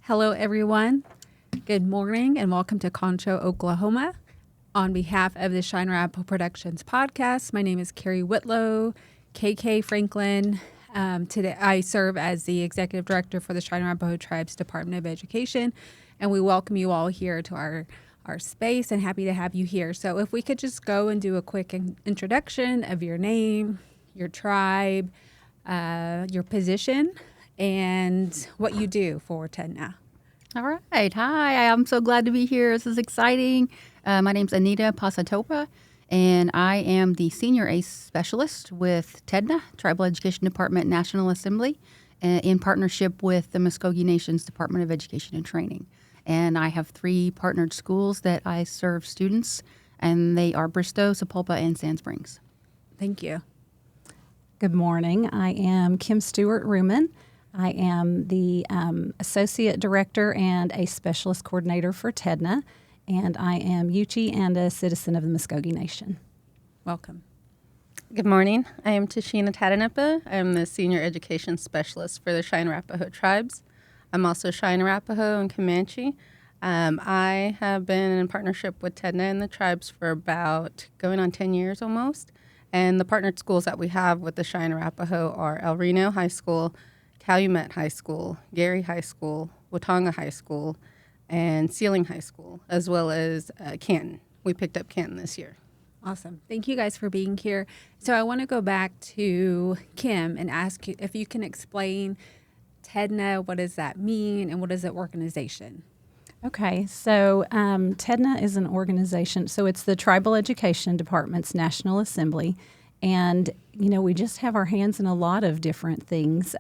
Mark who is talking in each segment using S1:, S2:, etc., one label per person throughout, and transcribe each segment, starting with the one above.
S1: Hello, everyone. Good morning and welcome to Concho, Oklahoma. On behalf of the Cheyenne and Arapaho Productions podcast, my name is Carrie Whitlow, KK Franklin. Today, I serve as the Executive Director for the Cheyenne and Arapaho Tribes Department of Education, and we welcome you all here to our space and happy to have you here. So if we could just go and do a quick introduction of your name, your tribe, your position, and what you do for TEDNA.
S2: All right. Hi. I'm so glad to be here. This is exciting. My name's Anita Pahsetopah, and I am the Senior ACE Specialist with TEDNA, Tribal Education Department National Assembly, in partnership with the Muskogee Nation's Department of Education and Training. And I have 3 partnered schools that I serve students, and they are Bristow, Sapulpa, and Sand Springs.
S1: Thank you.
S3: Good morning. I am Kim Stewart Ruhman. I am the Associate Director and a Specialist Coordinator for TEDNA, and I am Yuchi and a citizen of the Muskogee Nation.
S1: Welcome.
S4: Good morning. I am Tashina Tahdooahnippah. I am the Senior Education Specialist for the Cheyenne and Arapaho Tribes. I'm also Cheyenne, Arapaho, and Comanche. I have been in partnership with TEDNA and the tribes for about going on 10 years almost. And the partnered schools that we have with the Cheyenne and Arapaho are El Reno High School, Calumet High School, Gary High School, Watonga High School, and Sealing High School, as well as Canton. We picked up Canton this year.
S1: Awesome. Thank you guys for being here. So I want to go back to Kim and ask you if you can explain TEDNA, what does that mean, and what is the organization?
S3: Okay, so TEDNA is an organization, so it's the Tribal Education Department's National Assembly, and, you know, we just have our hands in a lot of different things.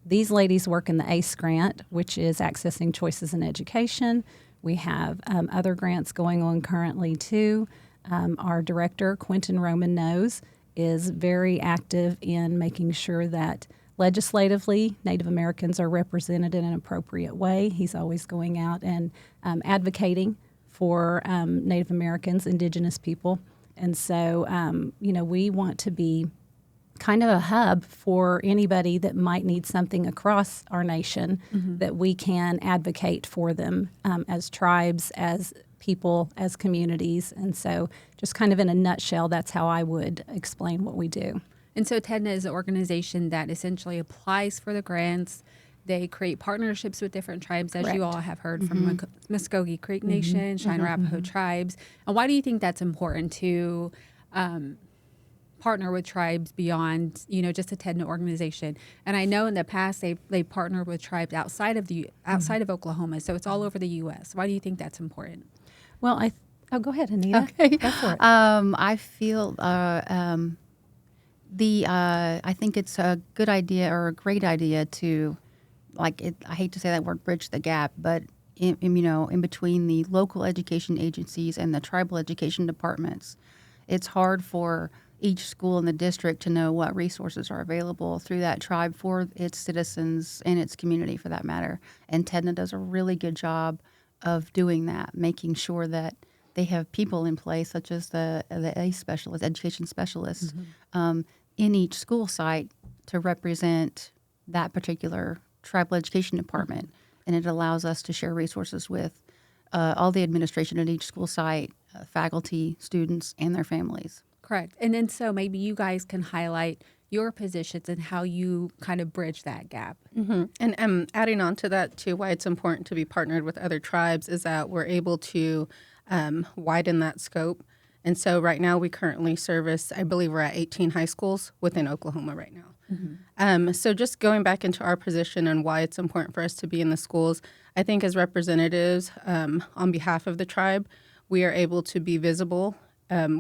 S3: These ladies work in the ACE grant, which is Accessing Choices in Education. We have other grants going on currently, too. Our director, Quentin Roman Nose, is very active in making sure that legislatively, Native Americans are represented in an appropriate way. He's always going out and advocating for Native Americans, Indigenous people. And so, you know, we want to be kind of a hub for anybody that might need something across our nation, that we can advocate for them as tribes, as people, as communities. And so just kind of in a nutshell, that's how I would explain what we do.
S1: And so TEDNA is an organization that essentially applies for the grants. They create partnerships with different tribes, as you all have heard from Muskogee Creek Nation, Cheyenne and Arapaho tribes. And why do you think that's important to partner with tribes beyond, you know, just a TEDNA organization? And I know in the past they partnered with tribes outside of of Oklahoma, so it's all over the U.S. Why do you think that's important?
S3: Well, go ahead, Anita.
S2: Okay.
S3: Go for it.
S2: I feel I think it's a good idea or a great idea to, I hate to say that word, bridge the gap, but in between the local education agencies and the tribal education departments. It's hard for each school in the district to know what resources are available through that tribe for its citizens and its community, for that matter. And TEDNA does a really good job of doing that, making sure that they have people in place, such as the ACE specialist, education specialists, in each school site to represent that particular tribal education department. And it allows us to share resources with all the administration at each school site, faculty, students, and their families.
S1: Correct. And then so maybe you guys can highlight your positions and how you kind of bridge that gap.
S4: And adding on to that, too, why it's important to be partnered with other tribes is that we're able to widen that scope. And so right now we currently service, I believe we're at 18 high schools within Oklahoma right now. So just going back into our position and why it's important for us to be in the schools, I think as representatives on behalf of the tribe, we are able to be visible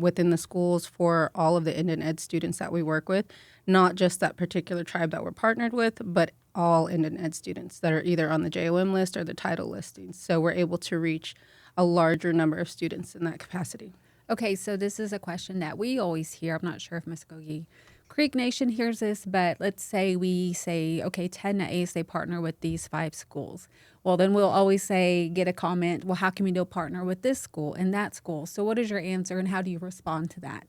S4: within the schools for all of the Indian Ed students that we work with, not just that particular tribe that we're partnered with, but all Indian Ed students that are either on the JOM list or the title listings. So we're able to reach a larger number of students in that capacity.
S1: Okay, so this is a question that we always hear. I'm not sure if Muskogee Creek Nation hears this, but let's say we say, okay, TEDNA ACE, they partner with these 5 schools. Well, then we'll always get a comment, well, how can we don't partner with this school and that school? So what is your answer and how do you respond to that?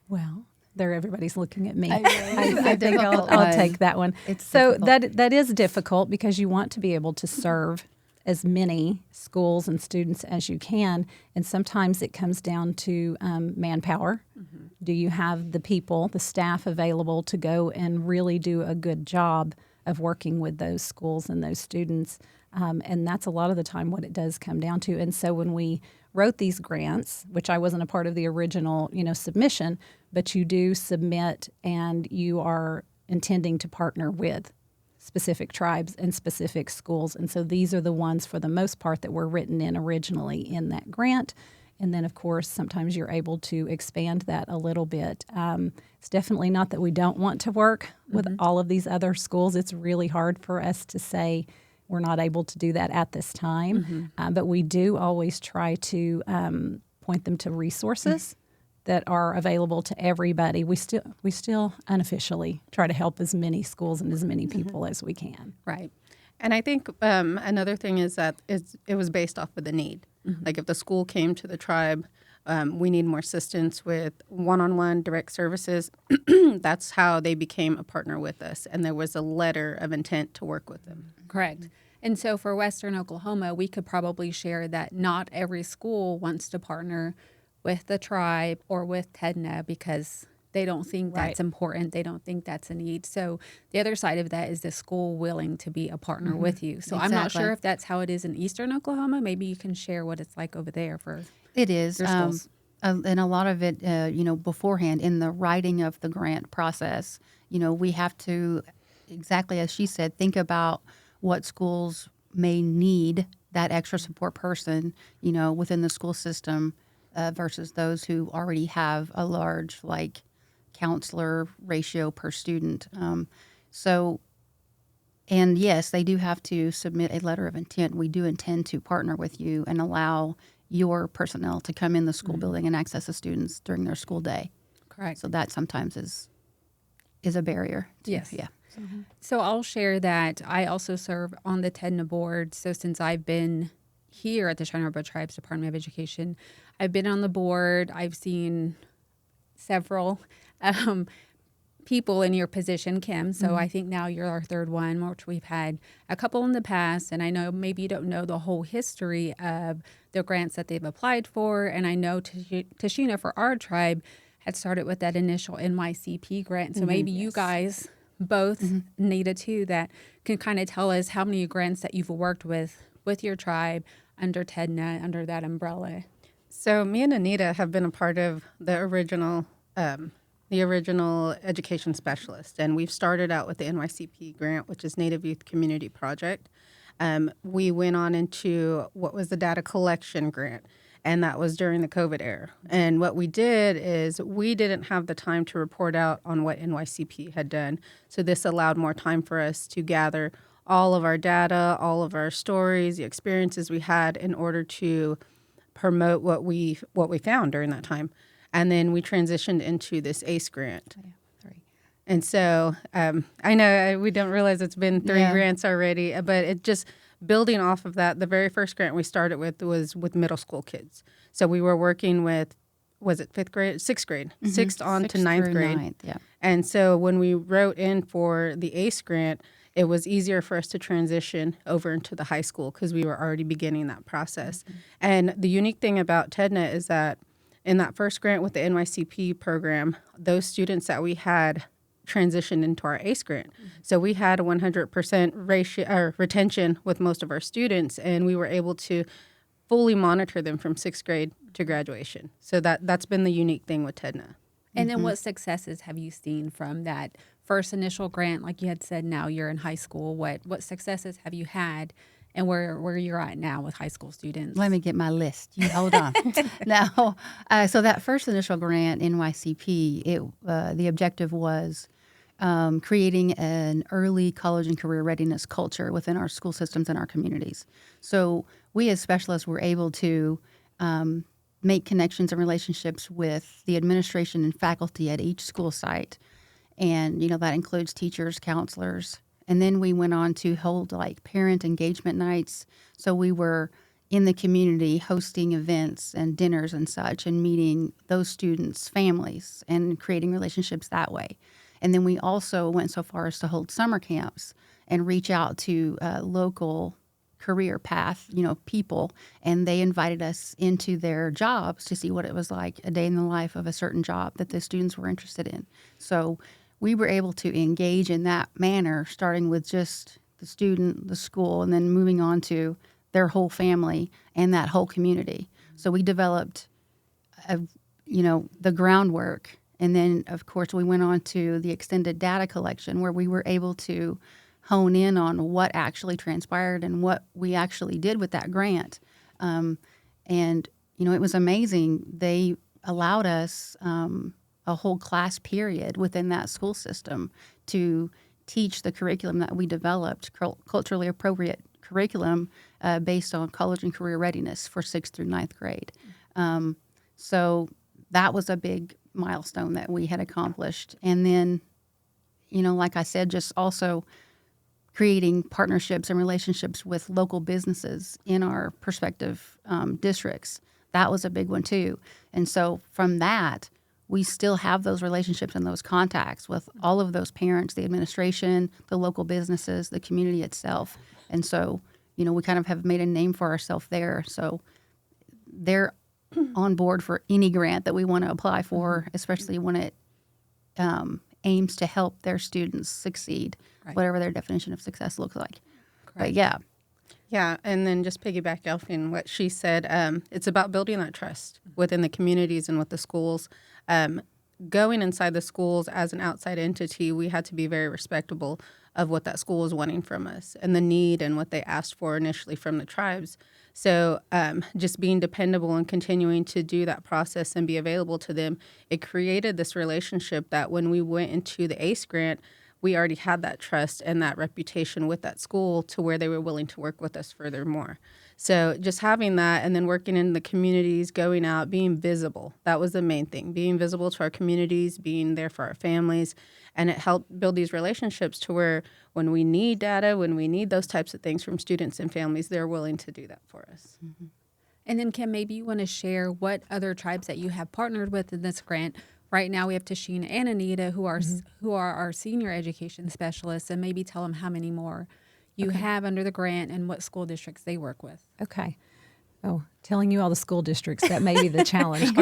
S3: Well, There, everybody's looking at me.
S2: I know.
S3: I think I'll take that one.
S2: It's
S3: so
S2: difficult.
S3: that is difficult because you want to be able to serve as many schools and students as you can, and sometimes it comes down to manpower. Mm-hmm. Do you have the people, the staff available to go and really do a good job of working with those schools and those students? And that's a lot of the time what it does come down to. And so when we wrote these grants, which I wasn't a part of the original, submission, but you do submit and you are intending to partner with specific tribes and specific schools. And so these are the ones for the most part that were written in originally in that grant. And then, of course, sometimes you're able to expand that a little bit. It's definitely not that we don't want to work with all of these other schools. It's really hard for us to say we're not able to do that at this time. But we do always try to point them to resources that are available to everybody. We still unofficially try to help as many schools and as many people as we can.
S4: Right. And I think another thing is that it was based off of the need. Like if the school came to the tribe, we need more assistance with one-on-one direct services. That's how they became a partner with us. And there was a letter of intent to work with them.
S1: Correct. And so for Western Oklahoma, we could probably share that not every school wants to partner with the tribe or with TEDNA because they don't think that's important. They don't think that's a need. So the other side of that is the school willing to be a partner with you. So I'm not sure if that's how it is in Eastern Oklahoma. Maybe you can share what it's like over there for
S2: It is.
S1: your schools.
S2: And a lot of it, beforehand in the writing of the grant process, we have to, exactly as she said, think about what schools may need that extra support person, within the school system versus those who already have a large, counselor ratio per student. And yes, they do have to submit a letter of intent. We do intend to partner with you and allow your personnel to come in the school building and access the students during their school day.
S1: Correct.
S2: So that sometimes is a barrier.
S1: Yes.
S2: Yeah.
S1: So I'll share that I also serve on the TEDNA board. So since I've been here at the Cheyenne and Arapaho Tribes Department of Education, I've been on the board. I've seen several people in your position, Kim. So I think now you're our third one, which we've had a couple in the past. And I know maybe you don't know the whole history of the grants that they've applied for. And I know Tashina for our tribe had started with that initial NYCP grant. So maybe you guys both, Anita too, that can kind of tell us how many grants that you've worked with your tribe under TEDNA, under that umbrella.
S4: So me and Anita have been a part of the original education specialist, and we've started out with the NYCP grant, which is Native Youth Community Project. We went on into what was the data collection grant, and that was during the COVID era. And what we did is we didn't have the time to report out on what NYCP had done, so this allowed more time for us to gather all of our data, all of our stories, the experiences we had in order to promote what we found during that time. And then we transitioned into this ACE grant. And so I know we don't realize it's been 3 grants already, but it just building off of that, the very first grant we started with was with middle school kids. So we were working with, was it 5th grade? 6th grade, 6th on to 9th grade.
S2: 9th, yeah.
S4: And so when we wrote in for the ACE grant, it was easier for us to transition over into the high school because we were already beginning that process. And the unique thing about TEDNA is that in that first grant with the NYCP program, those students that we had transitioned into our ACE grant. So we had a 100% ratio or retention with most of our students, and we were able to fully monitor them from 6th grade to graduation. So that's been the unique thing with TEDNA.
S1: And then what successes have you seen from that first initial grant? Like you had said, now you're in high school. What successes have you had, and where you're at now with high school students?
S2: Let me get my list. You hold on. Now, so that first initial grant, NYCP, the objective was creating an early college and career readiness culture within our school systems and our communities. So we as specialists were able to make connections and relationships with the administration and faculty at each school site. And, that includes teachers, counselors. And then we went on to hold parent engagement nights. So we were in the community, hosting events and dinners and such, and meeting those students' families and creating relationships that way. And then we also went so far as to hold summer camps and reach out to local career path, people, and they invited us into their jobs to see what it was like, a day in the life of a certain job that the students were interested in. So we were able to engage in that manner, starting with just the student, the school, and then moving on to their whole family and that whole community. So we developed, the groundwork. And then, of course, we went on to the extended data collection where we were able to hone in on what actually transpired and what we actually did with that grant. And it was amazing. They allowed us a whole class period within that school system to teach the curriculum that we developed, culturally appropriate curriculum based on college and career readiness for 6th through 9th grade. So that was a big milestone that we had accomplished. And then, like I said, just also creating partnerships and relationships with local businesses in our prospective districts. That was a big one too. And so from that, we still have those relationships and those contacts with all of those parents, the administration, the local businesses, the community itself. And so, we kind of have made a name for ourselves there. So they're on board for any grant that we want to apply for, especially when it aims to help their students succeed, right, whatever their definition of success looks like. Correct. But yeah.
S4: Yeah, and then just piggyback off in what she said, it's about building that trust within the communities and with the schools. Going inside the schools as an outside entity, we had to be very respectable of what that school was wanting from us and the need and what they asked for initially from the tribes. So just being dependable and continuing to do that process and be available to them, it created this relationship that when we went into the ACE grant, we already had that trust and that reputation with that school to where they were willing to work with us furthermore. So just having that and then working in the communities, going out, being visible, that was the main thing, being visible to our communities, being there for our families. And it helped build these relationships to where when we need data, when we need those types of things from students and families, they're willing to do that for us.
S1: Mm-hmm. And then, Kim, maybe you want to share what other tribes that you have partnered with in this grant. Right now we have Tashina and Anita who are our senior education specialists, and maybe tell them how many more you have under the grant and what school districts they work with.
S3: Okay. Oh, telling you all the school districts, that may be the challenge.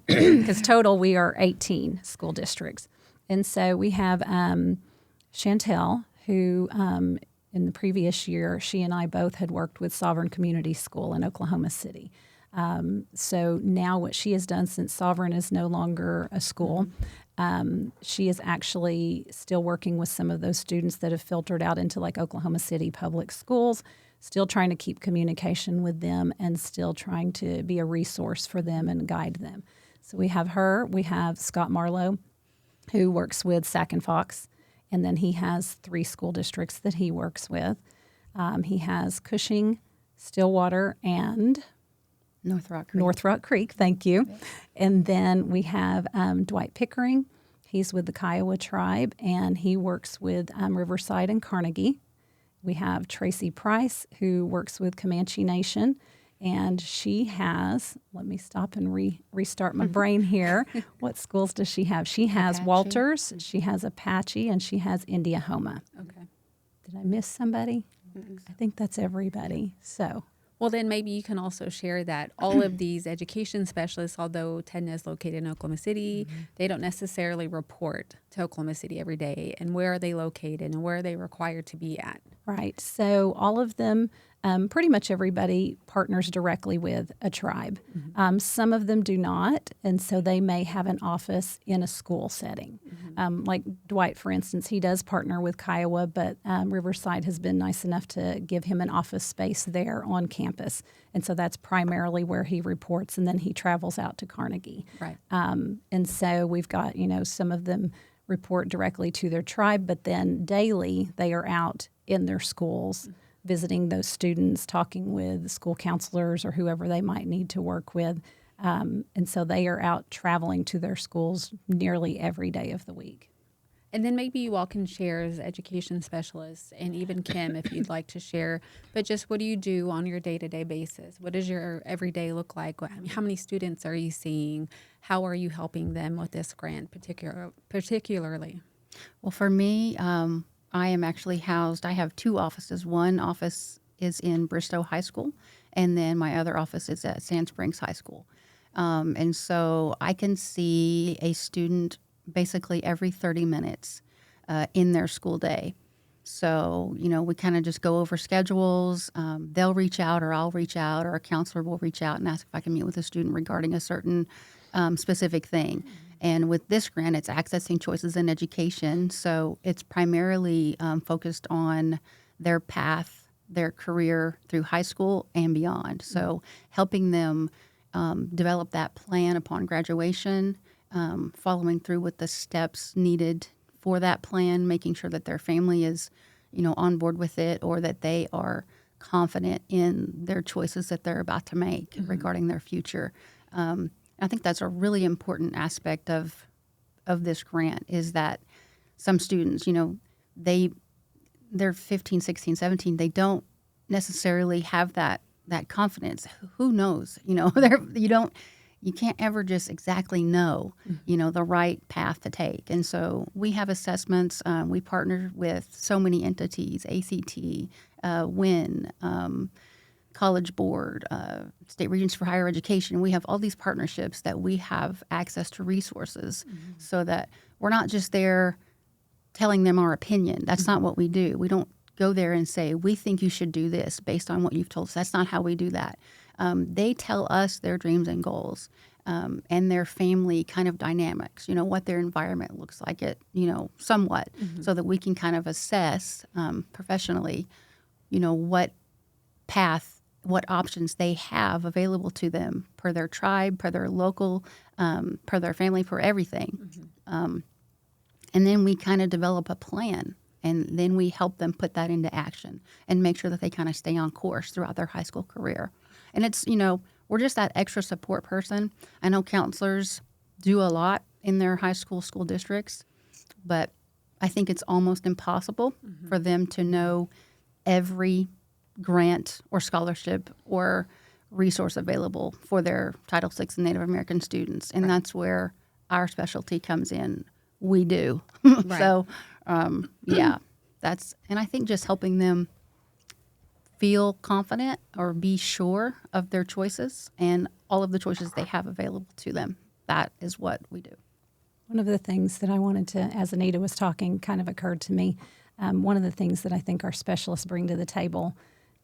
S3: Because total we are 18 school districts. And so we have Chantel, who in the previous year, she and I both had worked with Sovereign Community School in Oklahoma City. So now what she has done, since Sovereign is no longer a school, she is actually still working with some of those students that have filtered out into like Oklahoma City public schools, still trying to keep communication with them and still trying to be a resource for them and guide them. So we have her. We have Scott Marlowe, who works with Sac and Fox, and then he has 3 school districts that he works with. He has Cushing, Stillwater, and North Rock Creek, thank you. Okay. And then we have Dwight Pickering. He's with the Kiowa tribe, and he works with Riverside and Carnegie. We have Tracy Price, who works with Comanche Nation, and she has, let me stop and restart my brain here. What schools does she have? She has Apache. Walters, she has Apache, and she has Indiahoma. Okay. Did I miss somebody? I think that's everybody. So.
S1: Well, then maybe you can also share that all of these education specialists, although TEDNA is located in Oklahoma City, they don't necessarily report to Oklahoma City every day. And where are they located and where are they required to be at?
S3: Right. So all of them, pretty much everybody partners directly with a tribe. Mm-hmm. Some of them do not, and so they may have an office in a school setting. Mm-hmm. Like Dwight, for instance, he does partner with Kiowa, but Riverside has been nice enough to give him an office space there on campus. And so that's primarily where he reports, and then he travels out to Carnegie.
S1: Right.
S3: And so we've got, some of them report directly to their tribe, but then daily they are out in their schools, visiting those students, talking with school counselors or whoever they might need to work with. And so they are out traveling to their schools nearly every day of the week.
S1: And then maybe you all can share as education specialists, and even Kim, if you'd like to share. But just what do you do on your day-to-day basis? What does your everyday look like? How many students are you seeing? How are you helping them with this grant particularly?
S2: Well, for me, I am actually housed. I have two offices. One office is in Bristow High School, and then my other office is at Sand Springs High School. And so I can see a student basically every 30 minutes in their school day. So, we kind of just go over schedules. They'll reach out, or I'll reach out, or a counselor will reach out and ask if I can meet with a student regarding a certain specific thing. And with this grant, it's accessing choices in education. So it's primarily focused on their path, their career through high school and beyond. So helping them develop that plan upon graduation, following through with the steps needed for that plan, making sure that their family is, on board with it, or that they are confident in their choices that they're about to make regarding their future. I think that's a really important aspect of this grant, is that some students, they're 15, 16, 17, they don't necessarily have that confidence. Who knows? You can't ever just exactly know, the right path to take. And so we have assessments. We partner with so many entities: ACT, WIN, College Board, State Regents for Higher Education. We have all these partnerships that we have access to resources, so that we're not just there telling them our opinion. That's not what we do. We don't go there and say, we think you should do this based on what you've told us. That's not how we do that. They tell us their dreams and goals, and their family kind of dynamics, what their environment looks like, somewhat, so that we can kind of assess professionally, what path, what options they have available to them per their tribe, per their local, per their family, per everything. And then we kind of develop a plan, and then we help them put that into action and make sure that they kind of stay on course throughout their high school career. And it's, we're just that extra support person. I know counselors do a lot in their high school districts, but I think it's almost impossible for them to know every grant or scholarship or resource available for their Title VI and Native American students. And that's where our specialty comes in. We do.
S1: Right.
S2: So, and I think just helping them feel confident or be sure of their choices and all of the choices they have available to them. That is what we do.
S3: One of the things that I wanted to, as Anita was talking, kind of occurred to me. One of the things that I think our specialists bring to the table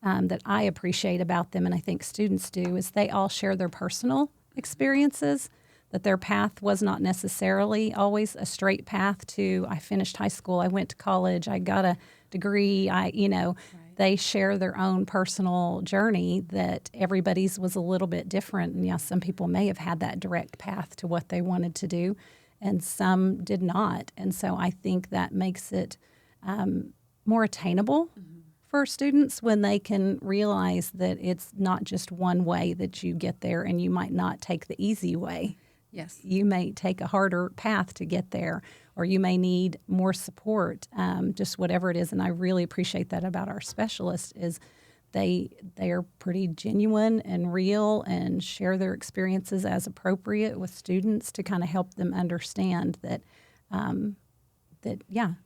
S3: that I appreciate about them, and I think students do, is they all share their personal experiences, that their path was not necessarily always a straight path to, I finished high school, I went to college, I got a degree, They share their own personal journey, that everybody's was a little bit different. And some people may have had that direct path to what they wanted to do, and some did not. And so I think that makes it more attainable for students when they can realize that it's not just one way that you get there, and you might not take the easy way.
S1: Yes.
S3: You may take a harder path to get there, or you may need more support, just whatever it is. And I really appreciate that about our specialists, is they are pretty genuine and real and share their experiences as appropriate with students to kind of help them understand that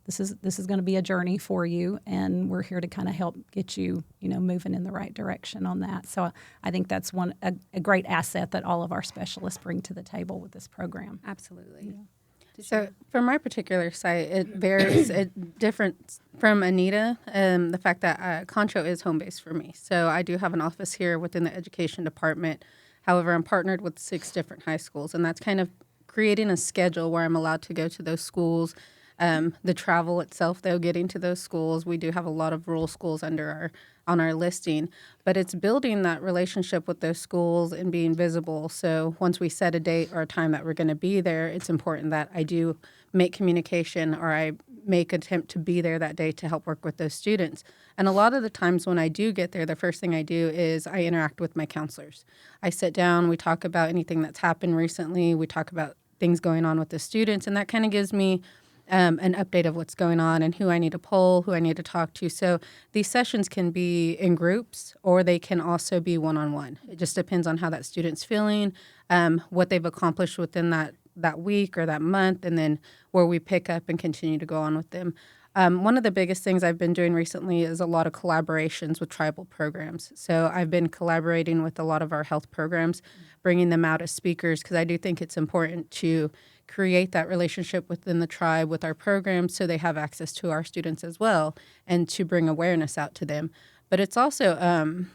S3: this is going to be a journey for you, and we're here to kind of help get you, moving in the right direction on that. So I think that's a great asset that all of our specialists bring to the table with this program.
S1: Absolutely.
S3: Yeah.
S4: So for my particular site, it varies different from Anita. The fact that Concho is home base for me. So I do have an office here within the education department. However, I'm partnered with 6 different high schools, and that's kind of creating a schedule where I'm allowed to go to those schools. The travel itself, though, getting to those schools, we do have a lot of rural schools on our listing, but it's building that relationship with those schools and being visible. So once we set a date or a time that we're going to be there, it's important that I do make communication, or I make attempt to be there that day to help work with those students. And a lot of the times when I do get there, the first thing I do is I interact with my counselors. I sit down, we talk about anything that's happened recently, we talk about things going on with the students, and that kind of gives me an update of what's going on and who I need to poll, who I need to talk to. So these sessions can be in groups or they can also be one-on-one. It just depends on how that student's feeling, what they've accomplished within that week or that month, and then where we pick up and continue to go on with them. One of the biggest things I've been doing recently is a lot of collaborations with tribal programs. So I've been collaborating with a lot of our health programs, bringing them out as speakers, because I do think it's important to create that relationship within the tribe with our programs so they have access to our students as well and to bring awareness out to them. But it's also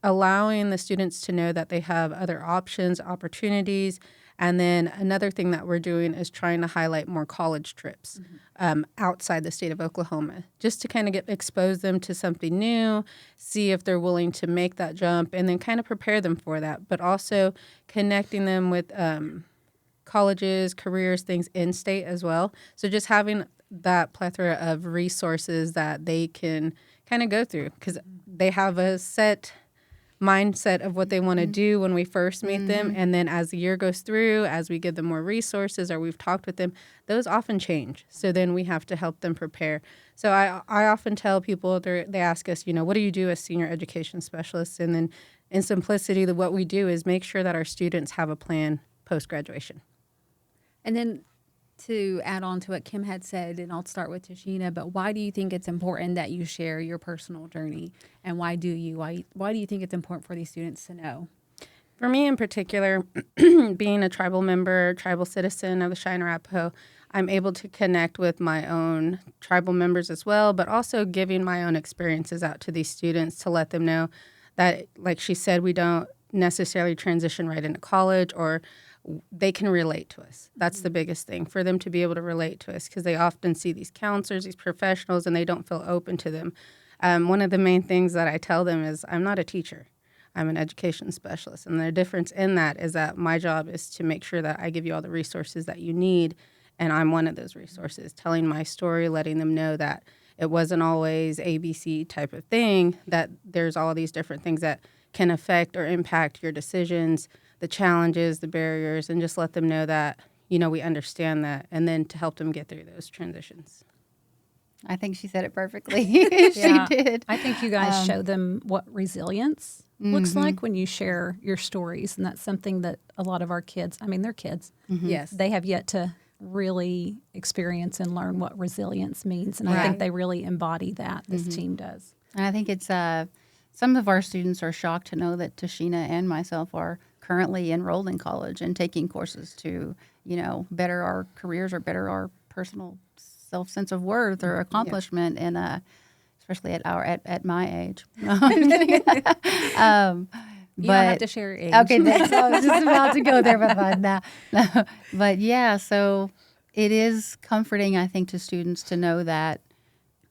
S4: allowing the students to know that they have other options, opportunities. And then another thing that we're doing is trying to highlight more college trips outside the state of Oklahoma, just to kind of expose them to something new, see if they're willing to make that jump, and then kind of prepare them for that. But also connecting them with colleges, careers, things in state as well. So just having that plethora of resources that they can kind of go through, because they have a set mindset of what they want to do when we first meet them. And then as the year goes through, as we give them more resources or we've talked with them, those often change. So then we have to help them prepare. So I often tell people, they ask us, what do you do as senior education specialists? And then in simplicity, what we do is make sure that our students have a plan post-graduation.
S1: And then to add on to what Kim had said, and I'll start with Tashina, but why do you think it's important that you share your personal journey? And why do you think it's important for these students to know?
S4: For me in particular, being a tribal member, tribal citizen of the Cheyenne and Arapaho, I'm able to connect with my own tribal members as well, but also giving my own experiences out to these students to let them know that, like she said, we don't necessarily transition right into college, or they can relate to us. That's the biggest thing, for them to be able to relate to us, because they often see these counselors, these professionals, and they don't feel open to them. One of the main things that I tell them is I'm not a teacher. I'm an education specialist. And the difference in that is that my job is to make sure that I give you all the resources that you need, and I'm one of those resources, telling my story, letting them know that it wasn't always ABC type of thing, that there's all these different things that can affect or impact your decisions, the challenges, the barriers, and just let them know that, we understand that, and then to help them get through those transitions.
S2: I think she said it perfectly. She did.
S3: I think you guys show them what resilience looks like when you share your stories. And that's something that a lot of our kids, they're kids.
S1: Yes.
S3: They have yet to really experience and learn what resilience means. And I think they really embody that. This team does.
S2: And I think it's some of our students are shocked to know that Tashina and myself are currently enrolled in college and taking courses to, better our careers or better our personal sense of worth or accomplishment, and especially at my age.
S1: You don't have to share your age.
S2: Okay, thanks. I was just about to go there, but no. But yeah, so it is comforting, I think, to students to know that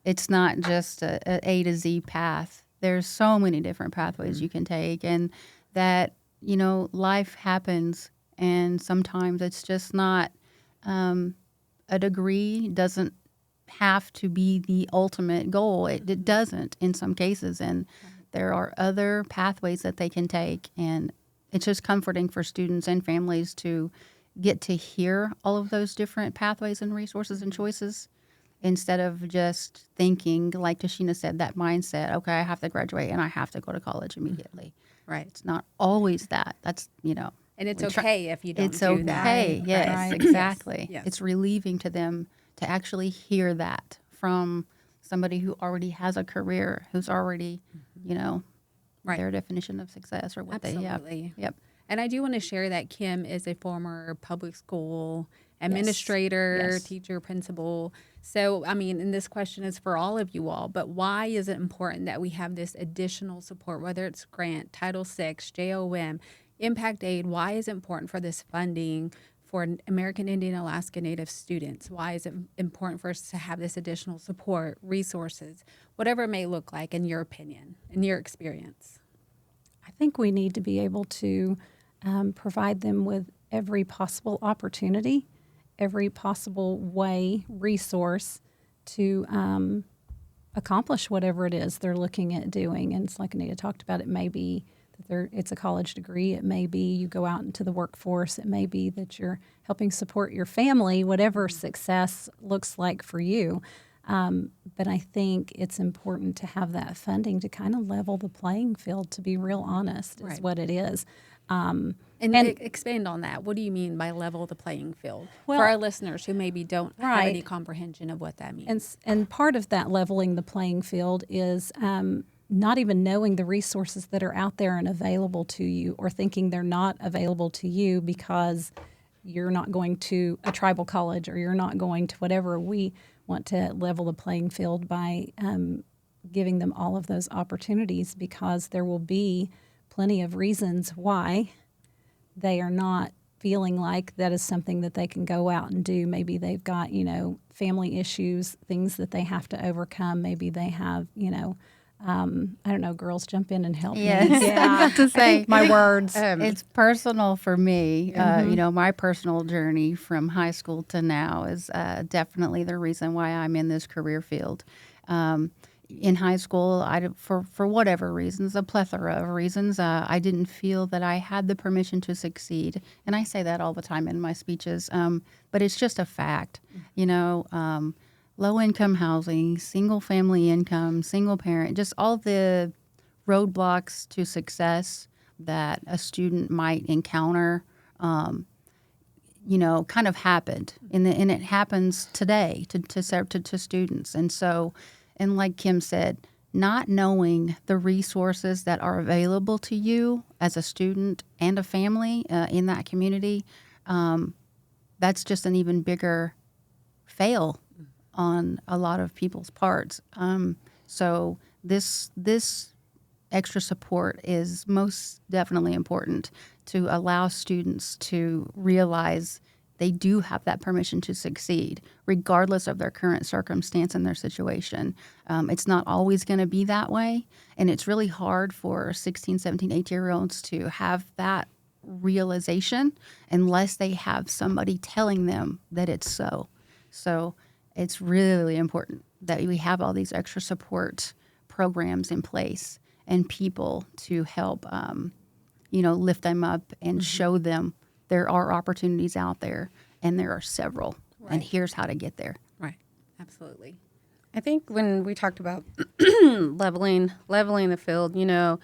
S2: it's not just a A to Z path. There's so many different pathways you can take, and that, life happens, and sometimes it's just not, a degree doesn't have to be the ultimate goal. It doesn't in some cases, and there are other pathways that they can take, and it's just comforting for students and families to get to hear all of those different pathways and resources and choices, instead of just thinking, like Tashina said, that mindset, okay, I have to graduate and I have to go to college immediately.
S1: Right.
S2: It's not always that. That's,
S1: And it's okay if you don't
S2: it's
S1: do that.
S2: okay. Yes,
S3: Right.
S2: exactly.
S1: Yes.
S2: It's relieving to them to actually hear that from somebody who already has a career, who's already,
S1: Right.
S2: their definition of success or what they have.
S1: Absolutely.
S2: Yep.
S1: And I do want to share that Kim is a former public school administrator,
S2: Yes.
S1: teacher, principal. So, and this question is for all of you all, but why is it important that we have this additional support, whether it's grant, Title VI, JOM, Impact Aid? Why is it important for this funding for American Indian Alaska Native students? Why is it important for us to have this additional support, resources, whatever it may look like, in your opinion, in your experience?
S3: I think we need to be able to provide them with every possible opportunity, every possible way, resource to accomplish whatever it is they're looking at doing. And it's like Anita talked about, it may be that it's a college degree. It may be you go out into the workforce. It may be that you're helping support your family, whatever success looks like for you. But I think it's important to have that funding to kind of level the playing field, to be real honest, is what it is.
S1: And expand on that. What do you mean by level the playing field?
S3: Well,
S1: for our listeners who maybe don't have
S3: right.
S1: any comprehension of what that means.
S3: And part of that leveling the playing field is not even knowing the resources that are out there and available to you, or thinking they're not available to you because you're not going to a tribal college or you're not going to whatever. We want to level the playing field by giving them all of those opportunities, because there will be plenty of reasons why they are not feeling like that is something that they can go out and do. Maybe they've got, family issues, things that they have to overcome. Maybe they have, I don't know, girls jump in and help
S2: Yes.
S3: me.
S2: I have to say,
S3: My words.
S2: it's personal for me. My personal journey from high school to now is definitely the reason why I'm in this career field. In high school, for whatever reasons, a plethora of reasons, I didn't feel that I had the permission to succeed. And I say that all the time in my speeches, but it's just a fact. Low-income housing, single-family income, single-parent, just all the roadblocks to success that a student might encounter, kind of happened. And it happens today to students. And so, and like Kim said, not knowing the resources that are available to you as a student and a family in that community, that's just an even bigger fail on a lot of people's parts. So this extra support is most definitely important to allow students to realize they do have that permission to succeed, regardless of their current circumstance and their situation. It's not always going to be that way, and it's really hard for 16, 17, 18-year-olds to have that realization unless they have somebody telling them that it's so. So it's really important that we have all these extra support programs in place and people to help, lift them up and show them there are opportunities out there, and there are several, and here's how to get there.
S1: Right. Absolutely.
S4: I think when we talked about leveling the field, a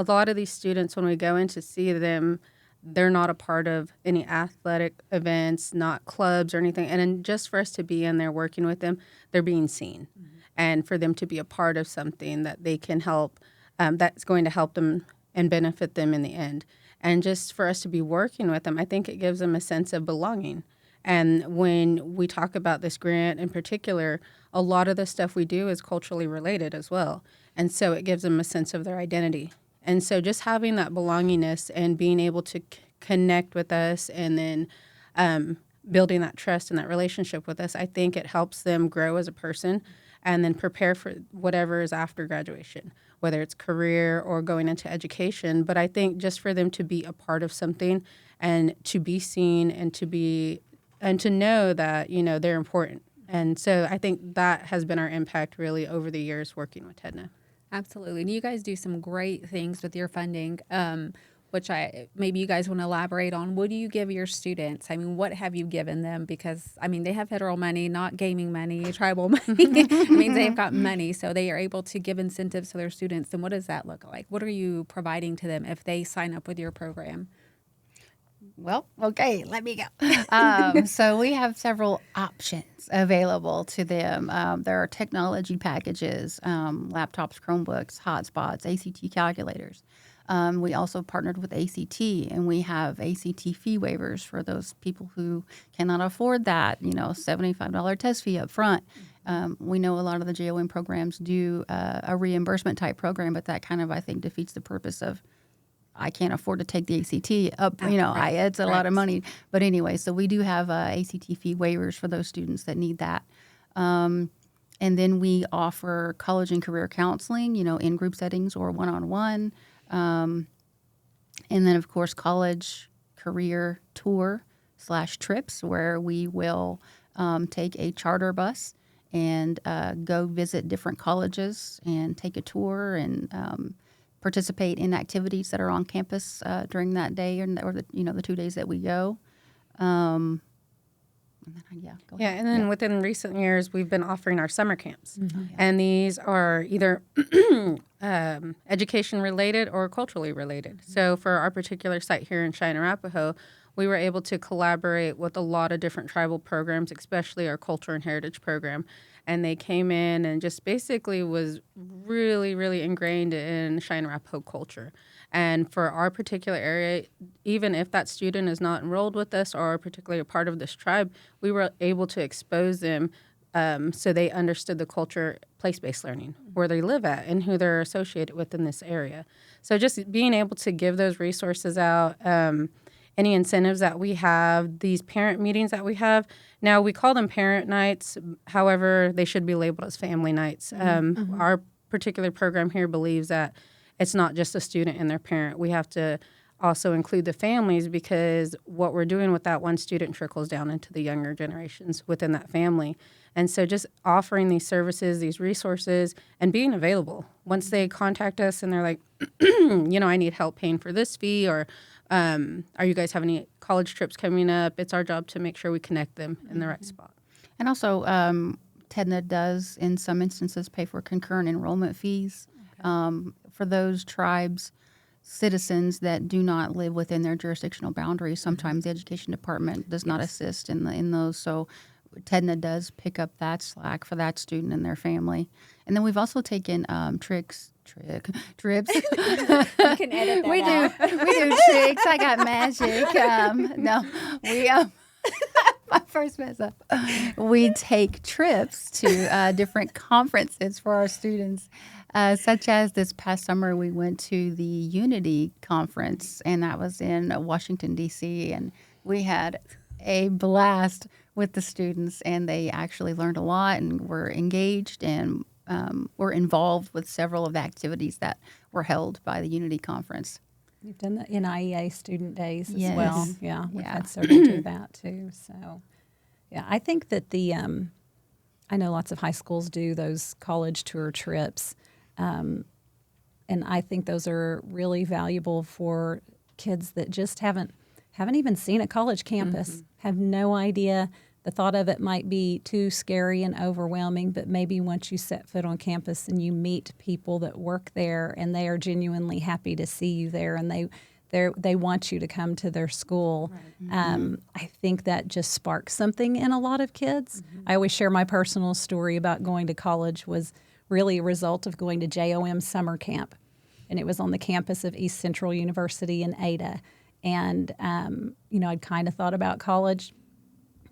S4: lot of these students, when we go in to see them, they're not a part of any athletic events, not clubs or anything. And then just for us to be in there working with them, they're being seen. Mm-hmm. And for them to be a part of something that they can help, that's going to help them and benefit them in the end. And just for us to be working with them, I think it gives them a sense of belonging. And when we talk about this grant in particular, a lot of the stuff we do is culturally related as well. And so it gives them a sense of their identity. And so just having that belongingness and being able to connect with us and then building that trust and that relationship with us, I think it helps them grow as a person and then prepare for whatever is after graduation, whether it's career or going into education. But I think just for them to be a part of something and to be seen and to know that, they're important. And so I think that has been our impact really over the years working with TEDNA.
S1: Absolutely. And you guys do some great things with your funding, which maybe you guys want to elaborate on. What do you give your students? I mean, what have you given them? Because, they have federal money, not gaming money, tribal money. It means they've got money, so they are able to give incentives to their students. And what does that look like? What are you providing to them if they sign up with your program?
S2: Well, okay, let me go. So we have several options available to them. There are technology packages, laptops, Chromebooks, hotspots, ACT calculators. We also partnered with ACT, and we have ACT fee waivers for those people who cannot afford that, $75 test fee up front. We know a lot of the JOM programs do a reimbursement type program, but that kind of, I think, defeats the purpose of I can't afford to take the ACT up. It's a lot of money. But anyway, so we do have ACT fee waivers for those students that need that. And then we offer college and career counseling, in group settings or one-on-one. And then, of course, college career tour/trips where we will take a charter bus and go visit different colleges and take a tour and participate in activities that are on campus during that day or the 2 days that we go. And then, go
S4: Yeah,
S2: ahead.
S4: and then within recent years, we've been offering our summer camps.
S2: Mm-hmm.
S4: And these are either education related or culturally related. So for our particular site here in Cheyenne and Arapaho, we were able to collaborate with a lot of different tribal programs, especially our culture and heritage program. And they came in and just basically was really, really ingrained in Cheyenne and Arapaho culture. And for our particular area, even if that student is not enrolled with us or particularly a part of this tribe, we were able to expose them so they understood the culture, place-based learning, where they live at and who they're associated with in this area. So just being able to give those resources out, any incentives that we have, these parent meetings that we have. Now, we call them parent nights. However, they should be labeled as family nights. Our particular program here believes that it's not just a student and their parent. We have to also include the families because what we're doing with that one student trickles down into the younger generations within that family. And so just offering these services, these resources, and being available. Once they contact us and they're like, I need help paying for this fee or are you guys having any college trips coming up? It's our job to make sure we connect them in the right spot.
S2: And also, TEDNA does, in some instances, pay for concurrent enrollment fees for those tribes, citizens that do not live within their jurisdictional boundaries. Sometimes the education department does not assist in those. So TEDNA does pick up that slack for that student and their family. And then we've also taken trips.
S1: You can edit that
S2: We do tricks. I got magic. My first mess up. We take trips to different conferences for our students, such as this past summer we went to the Unity Conference, and that was in Washington, D.C., and we had a blast with the students, and they actually learned a lot and were engaged and were involved with several of the activities that were held by the Unity Conference.
S3: You've done the NIEA student days as
S2: Yes.
S3: well. Yeah, we've
S2: Yeah.
S3: had several do that too. So, yeah, I think that I know lots of high schools do those college tour trips, and I think those are really valuable for kids that just haven't even seen a college campus, have no idea. The thought of it might be too scary and overwhelming, but maybe once you set foot on campus and you meet people that work there and they are genuinely happy to see you there and they want you to come to their school, I think that just sparks something in a lot of kids. I always share my personal story about going to college was really a result of going to JOM summer camp. And it was on the campus of East Central University in Ada. And, I'd kind of thought about college,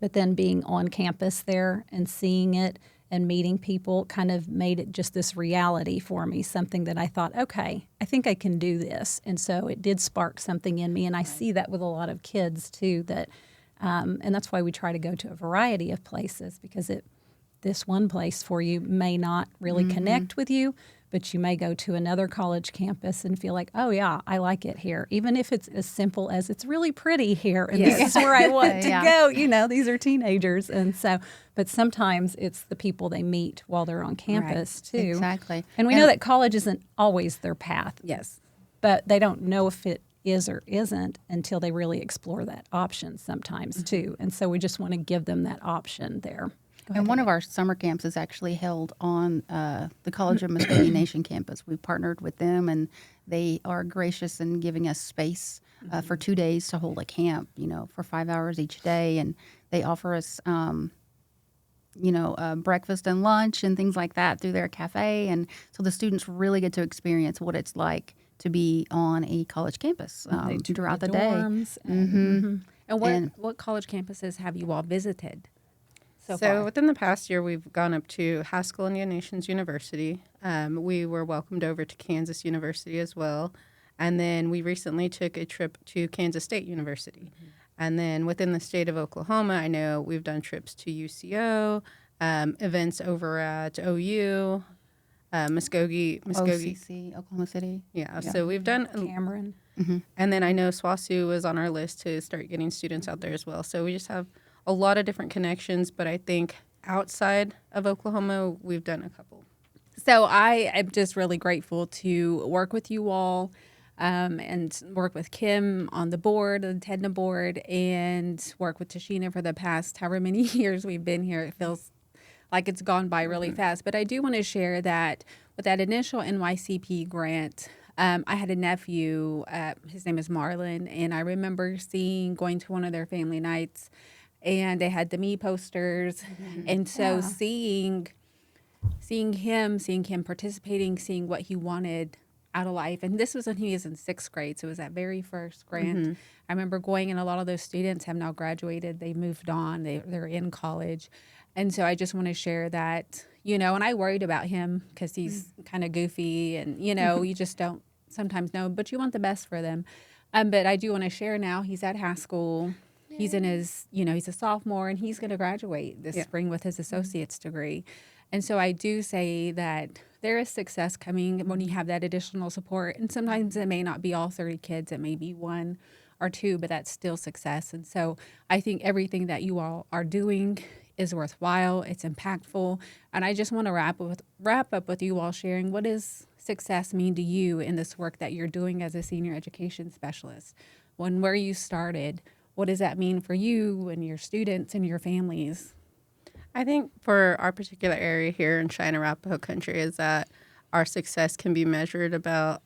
S3: but then being on campus there and seeing it and meeting people kind of made it just this reality for me, something that I thought, okay, I think I can do this. And so it did spark something in me. And I see that with a lot of kids too, that, and that's why we try to go to a variety of places because this one place for you may not really connect with you, but you may go to another college campus and feel like, oh yeah, I like it here. Even if it's as simple as it's really pretty here and this is where I want to go. These are teenagers. And so, but sometimes it's the people they meet while they're on campus too.
S2: Exactly.
S3: And we know that college isn't always their path.
S1: Yes.
S3: But they don't know if it is or isn't until they really explore that option sometimes too. And so we just want to give them that option there.
S2: And one of our summer camps is actually held on the College of Muscogee Nation campus. We've partnered with them, and they are gracious in giving us space for 2 days to hold a camp, for 5 hours each day. And they offer us, breakfast and lunch and things like that through their cafe. And so the students really get to experience what it's like to be on a college campus throughout the day.
S3: Dorms
S1: And what college campuses have you all visited? So far?
S4: Within the past year, we've gone up to Haskell Indian Nations University. We were welcomed over to Kansas University as well. And then we recently took a trip to Kansas State University. And then within the state of Oklahoma, I know we've done trips to UCO, events over at OU, Muskogee.
S2: OCC, Oklahoma City.
S4: Yeah, so we've done
S3: Cameron.
S4: And then I know SWOSU was on our list to start getting students out there as well. So we just have a lot of different connections, but I think outside of Oklahoma, we've done a couple.
S1: So I am just really grateful to work with you all and work with Kim on the board, the TEDNA board, and work with Tashina for the past however many years we've been here. It feels like it's gone by really fast. But I do want to share that with that initial NYCP grant, I had a nephew, his name is Marlon, and I remember going to one of their family nights, and they had the me posters. And so seeing him participating, seeing what he wanted out of life. And this was when he was in 6th grade. So it was that very first grant. I remember going, and a lot of those students have now graduated. They moved on. They're in college. And so I just want to share that, and I worried about him because he's kind of goofy and, you just don't sometimes know, but you want the best for them. But I do want to share now he's at high school. He's in his, he's a sophomore, and he's going to graduate this spring with his associate's degree. And so I do say that there is success coming when you have that additional support. And sometimes it may not be all 30 kids. It may be 1 or 2, but that's still success. And so I think everything that you all are doing is worthwhile. It's impactful. And I just want to wrap up with you all sharing, what does success mean to you in this work that you're doing as a senior education specialist? Where you started, what does that mean for you and your students and your families?
S4: I think for our particular area here in Cheyenne and Arapaho country is that our success can be measured by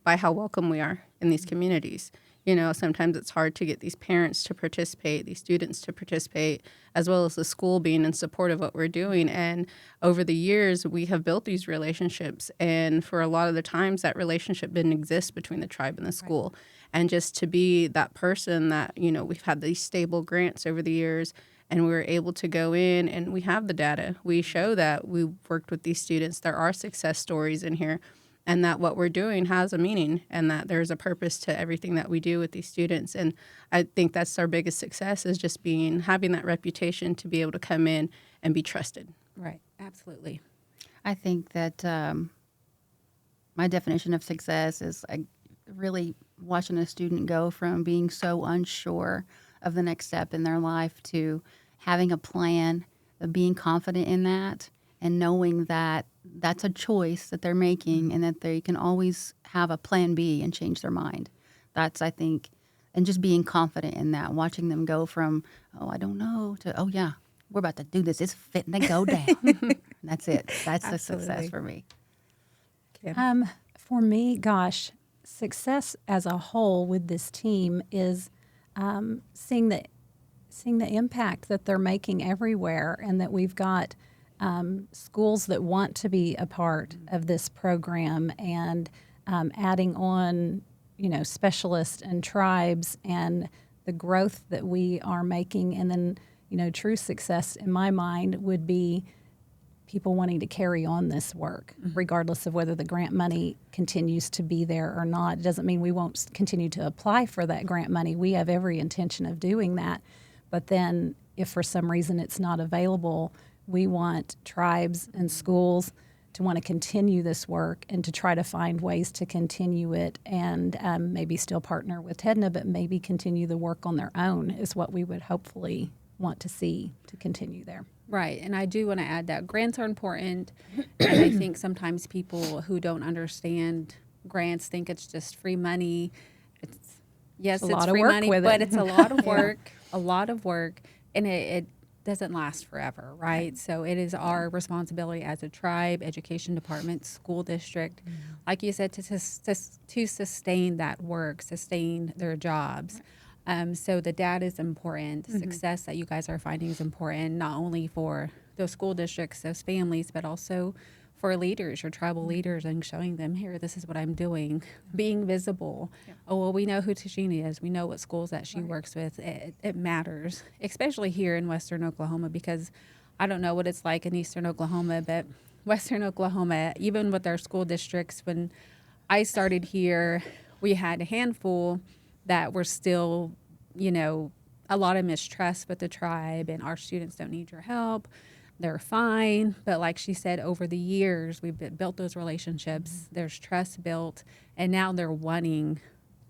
S4: how welcome we are in these communities. Sometimes it's hard to get these parents to participate, these students to participate, as well as the school being in support of what we're doing. And over the years, we have built these relationships. And for a lot of the times, that relationship didn't exist between the tribe and the school. Right. And just to be that person that, we've had these stable grants over the years, and we were able to go in and we have the data. We show that we worked with these students. There are success stories in here, and that what we're doing has a meaning, and that there's a purpose to everything that we do with these students. And I think that's our biggest success, is just having that reputation to be able to come in and be trusted.
S1: Right. Absolutely.
S2: I think that my definition of success is really watching a student go from being so unsure of the next step in their life to having a plan, of being confident in that, and knowing that that's a choice that they're making and that they can always have a plan B and change their mind. That's, I think, and just being confident in that, watching them go from, oh, I don't know, to, oh, yeah, we're about to do this. It's fitting to go down. That's it. That's the success for me.
S3: For me, gosh, success as a whole with this team is seeing the impact that they're making everywhere, and that we've got schools that want to be a part of this program, and adding on, specialists and tribes, and the growth that we are making. And then, true success in my mind would be people wanting to carry on this work, regardless of whether the grant money continues to be there or not. It doesn't mean we won't continue to apply for that grant money. We have every intention of doing that. But then if for some reason it's not available, we want tribes and schools to want to continue this work and to try to find ways to continue it, and maybe still partner with TEDNA, but maybe continue the work on their own is what we would hopefully want to see to continue there.
S1: Right. And I do want to add that grants are important. And I think sometimes people who don't understand grants think it's just free money. It's free money, but it's a lot of work, and it doesn't last forever, right? So it is our responsibility as a tribe, education department, school district, like you said, to sustain that work, sustain their jobs. So the data is important. The success that you guys are finding is important, not only for those school districts, those families, but also for leaders, your tribal leaders, and showing them, here, this is what I'm doing, being visible. Yeah. Oh, well, we know who Tashina is. We know what schools that she works with. It matters, especially here in Western Oklahoma, because I don't know what it's like in Eastern Oklahoma, but Western Oklahoma, even with our school districts, when I started here, we had a handful that were still, a lot of mistrust with the tribe, and our students don't need your help. They're fine. But like she said, over the years, we've built those relationships. There's trust built, and now they're wanting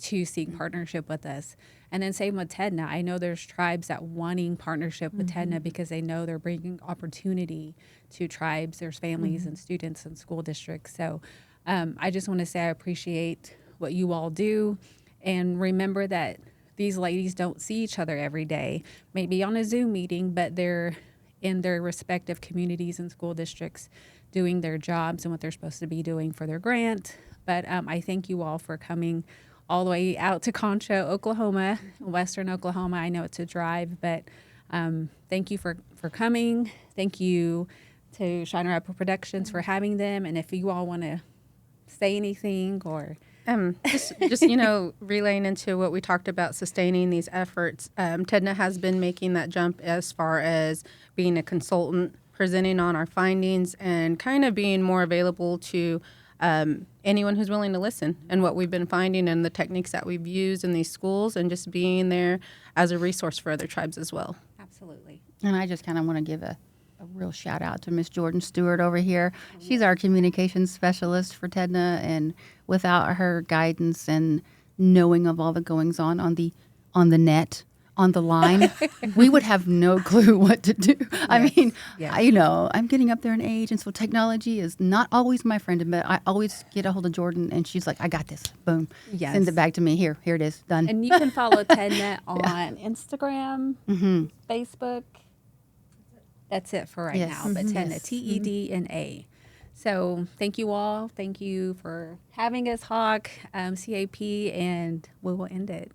S1: to seek partnership with us. And then same with TEDNA. I know there's tribes that wanting partnership with TEDNA because they know they're bringing opportunity to tribes, there's families and students and school districts. So I just want to say I appreciate what you all do, and remember that these ladies don't see each other every day, maybe on a Zoom meeting, but they're in their respective communities and school districts doing their jobs and what they're supposed to be doing for their grant. But I thank you all for coming all the way out to Concho, Oklahoma, Western Oklahoma. I know it's a drive, but thank you for coming. Thank you to Cheyenne and Arapaho Productions for having them. And if you all want to say anything or...
S4: just relaying into what we talked about, sustaining these efforts. TEDNA has been making that jump as far as being a consultant, presenting on our findings, and kind of being more available to anyone who's willing to listen and what we've been finding and the techniques that we've used in these schools, and just being there as a resource for other tribes as well.
S1: Absolutely.
S2: And I just kind of want to give a real shout out to Miss Jordan Stewart over here. She's our communications specialist for TEDNA, and without her guidance and knowing of all the goings on the net, on the line, we would have no clue what to do. I mean, I'm getting up there in age, and so technology is not always my friend, but I always get a hold of Jordan, and she's like, I got this. Boom.
S1: Yes.
S2: Sends it back to me. Here it is. Done.
S1: And you can follow TEDNA on Instagram, Facebook. That's it for right now. But TEDNA, TEDNA. So thank you all. Thank you for having us, Hawk, CAP, and we will end it.